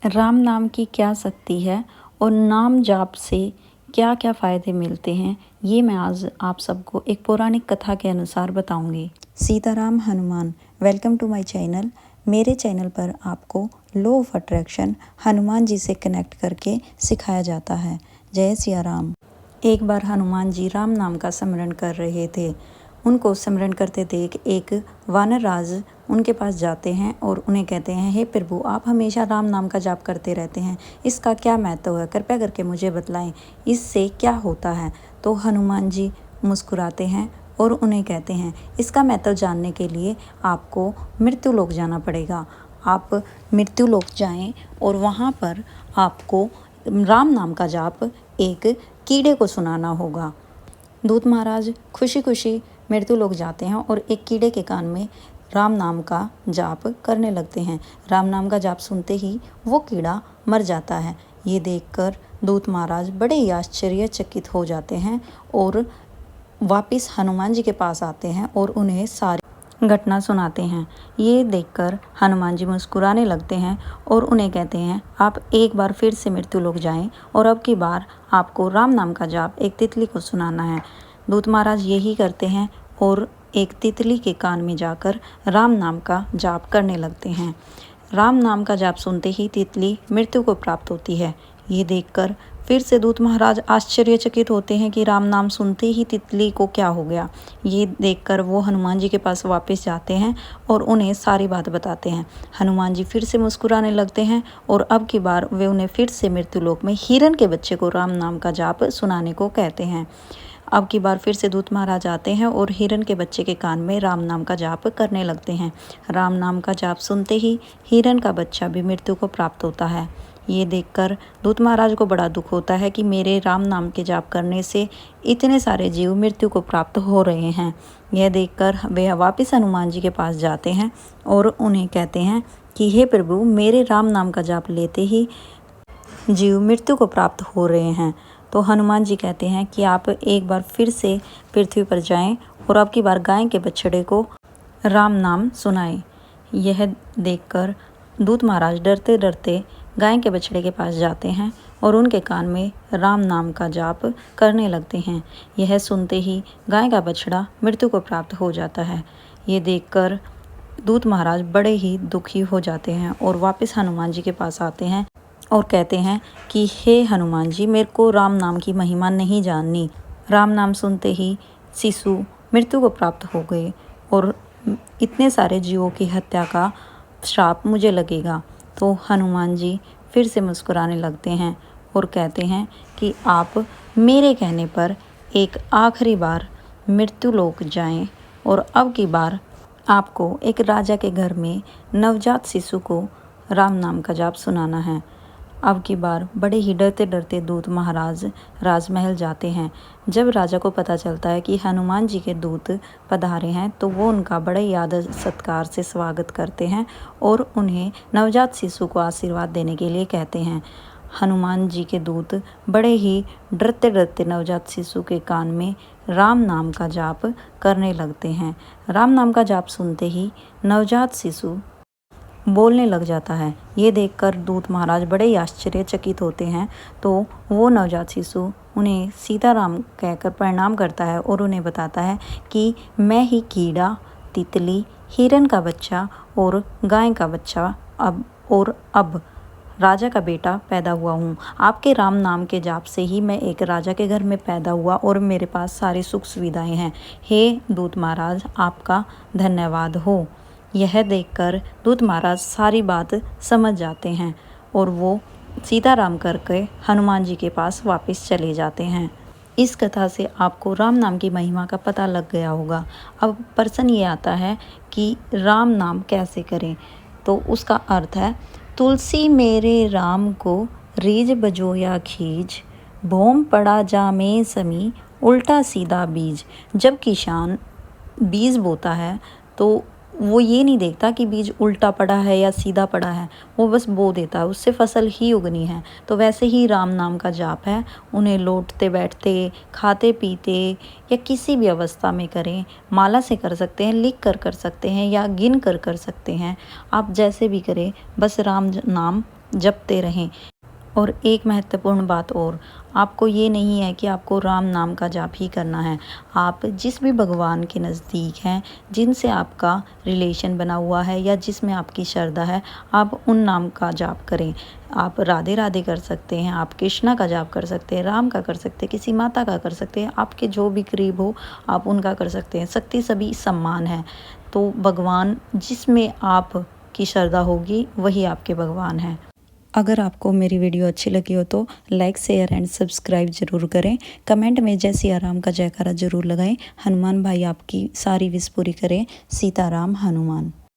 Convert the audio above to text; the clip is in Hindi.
राम नाम की क्या शक्ति है और नाम जाप से क्या क्या फ़ायदे मिलते हैं, ये मैं आज आप सबको एक पौराणिक कथा के अनुसार बताऊंगी। Sitaram Hanuman, welcome to my channel. मेरे चैनल पर आपको law of attraction Hanuman ji से कनेक्ट करके सिखाया जाता है। जय सिया राम। एक बार हनुमान जी राम नाम का स्मरण कर रहे थे। उनको स्मरण करते देख एक वानर राज उनके पास जाते हैं और उन्हें कहते हैं, हे प्रभु, आप हमेशा राम नाम का जाप करते रहते हैं, इसका क्या महत्व है? कृपया करके मुझे बतलाएं, इससे क्या होता है? तो हनुमान जी मुस्कुराते हैं और उन्हें कहते हैं, इसका महत्व जानने के लिए आपको मृत्यु लोक जाना पड़ेगा। आप मृत्यु लोक जाएं और वहाँ पर आपको राम नाम का जाप एक कीड़े को सुनाना होगा। दूत महाराज खुशी खुशी मृत्यु लोक जाते हैं और एक कीड़े के कान में राम नाम का जाप करने लगते हैं। राम नाम का जाप सुनते ही वो कीड़ा मर जाता है। ये देखकर दूत महाराज बड़े ही आश्चर्यचकित हो जाते हैं और वापस हनुमान जी के पास आते हैं और उन्हें सारी घटना सुनाते हैं। ये देखकर हनुमान जी मुस्कुराने लगते हैं और उन्हें कहते हैं, आप एक बार फिर से मृत्यु लोक जाएं और अब की बार आपको राम नाम का जाप एक तितली को सुनाना है। दूत महाराज यही करते हैं और एक तितली के कान में जाकर राम नाम का जाप करने लगते हैं। राम नाम का जाप सुनते ही तितली मृत्यु को प्राप्त होती है। ये देखकर फिर से दूत महाराज आश्चर्यचकित होते हैं कि राम नाम सुनते ही तितली को क्या हो गया। ये देखकर वो हनुमान जी के पास वापस जाते हैं और उन्हें सारी बात बताते हैं। हनुमान जी फिर से मुस्कुराने लगते हैं और अब की बार वे उन्हें फिर से मृत्युलोक में हिरण के बच्चे को राम नाम का जाप सुनाने को कहते हैं। अब की बार फिर से दूत महाराज आते हैं और हिरण के बच्चे के कान में राम नाम का जाप करने लगते हैं। राम नाम का जाप सुनते ही हिरण का बच्चा भी मृत्यु को प्राप्त होता है। ये देखकर दूत महाराज को बड़ा दुख होता है कि मेरे राम नाम के जाप करने से इतने सारे जीव मृत्यु को प्राप्त हो रहे हैं। यह देखकर वे वापस हनुमान जी के पास जाते हैं और उन्हें कहते हैं कि हे प्रभु, मेरे राम नाम का जाप लेते ही जीव मृत्यु को प्राप्त हो रहे हैं। तो हनुमान जी कहते हैं कि आप एक बार फिर से पृथ्वी पर जाएं और अब की बार गाय के बछड़े को राम नाम सुनाएं। यह देखकर दूत महाराज डरते डरते गाय के बछड़े के पास जाते हैं और उनके कान में राम नाम का जाप करने लगते हैं। यह सुनते ही गाय का बछड़ा मृत्यु को प्राप्त हो जाता है। ये देखकर दूत महाराज बड़े ही दुखी हो जाते हैं और वापस हनुमान जी के पास आते हैं और कहते हैं कि हे हनुमान जी, मेरे को राम नाम की महिमा नहीं जाननी। राम नाम सुनते ही शिशु मृत्यु को प्राप्त हो गए और इतने सारे जीवों की हत्या का श्राप मुझे लगेगा। तो हनुमान जी फिर से मुस्कुराने लगते हैं और कहते हैं कि आप मेरे कहने पर एक आखिरी बार मृत्यु लोक जाएं और अब की बार आपको एक राजा के घर में नवजात शिशु को राम नाम का जाप सुनाना है। अब की बार बड़े ही डरते डरते दूत महाराज राजमहल जाते हैं। जब राजा को पता चलता है कि हनुमान जी के दूत पधारे हैं तो वो उनका बड़े ही आदर सत्कार से स्वागत करते हैं और उन्हें नवजात शिशु को आशीर्वाद देने के लिए कहते हैं। हनुमान जी के दूत बड़े ही डरते डरते नवजात शिशु के कान में राम नाम का जाप करने लगते हैं। राम नाम का जाप सुनते ही नवजात शिशु बोलने लग जाता है। ये देखकर दूत महाराज बड़े ही आश्चर्यचकित होते हैं। तो वो नवजात शिशु उन्हें सीताराम कहकर प्रणाम करता है और उन्हें बताता है कि मैं ही कीड़ा, तितली, हिरण का बच्चा और गाय का बच्चा अब राजा का बेटा पैदा हुआ हूँ। आपके राम नाम के जाप से ही मैं एक राजा के घर में पैदा हुआ और मेरे पास सारी सुख सुविधाएं हैं। हे दूत महाराज, आपका धन्यवाद हो। यह देखकर दूत महाराज सारी बात समझ जाते हैं और वो सीताराम करके हनुमान जी के पास वापस चले जाते हैं। इस कथा से आपको राम नाम की महिमा का पता लग गया होगा। अब प्रश्न ये आता है कि राम नाम कैसे करें? तो उसका अर्थ है, तुलसी मेरे राम को रीझ बजोया खींच, भोम पड़ा जा में समी उल्टा सीधा बीज। जब किसान बीज बोता है तो वो ये नहीं देखता कि बीज उल्टा पड़ा है या सीधा पड़ा है, वो बस बो देता है, उससे फसल ही उगनी है। तो वैसे ही राम नाम का जाप है, उन्हें लौटते बैठते, खाते पीते या किसी भी अवस्था में करें। माला से कर सकते हैं, लिख कर सकते हैं या गिन कर सकते हैं। आप जैसे भी करें, बस राम नाम जपते रहें। और एक महत्वपूर्ण बात और, आपको ये नहीं है कि आपको राम नाम का जाप ही करना है। आप जिस भी भगवान के नज़दीक हैं, जिनसे आपका रिलेशन बना हुआ है या जिसमें आपकी श्रद्धा है, आप उन नाम का जाप करें। आप राधे राधे कर सकते हैं, आप कृष्णा का जाप कर सकते हैं, राम का कर सकते हैं, किसी माता का कर सकते हैं, आपके जो भी करीब हो आप उनका कर सकते हैं। शक्ति सभी समान है, तो भगवान जिसमें आपकी श्रद्धा होगी वही आपके भगवान हैं। अगर आपको मेरी वीडियो अच्छी लगी हो तो लाइक शेयर एंड सब्सक्राइब ज़रूर करें। कमेंट में जय सिया राम का जयकारा ज़रूर लगाएं। हनुमान भाई आपकी सारी विश पूरी करें। सीताराम हनुमान।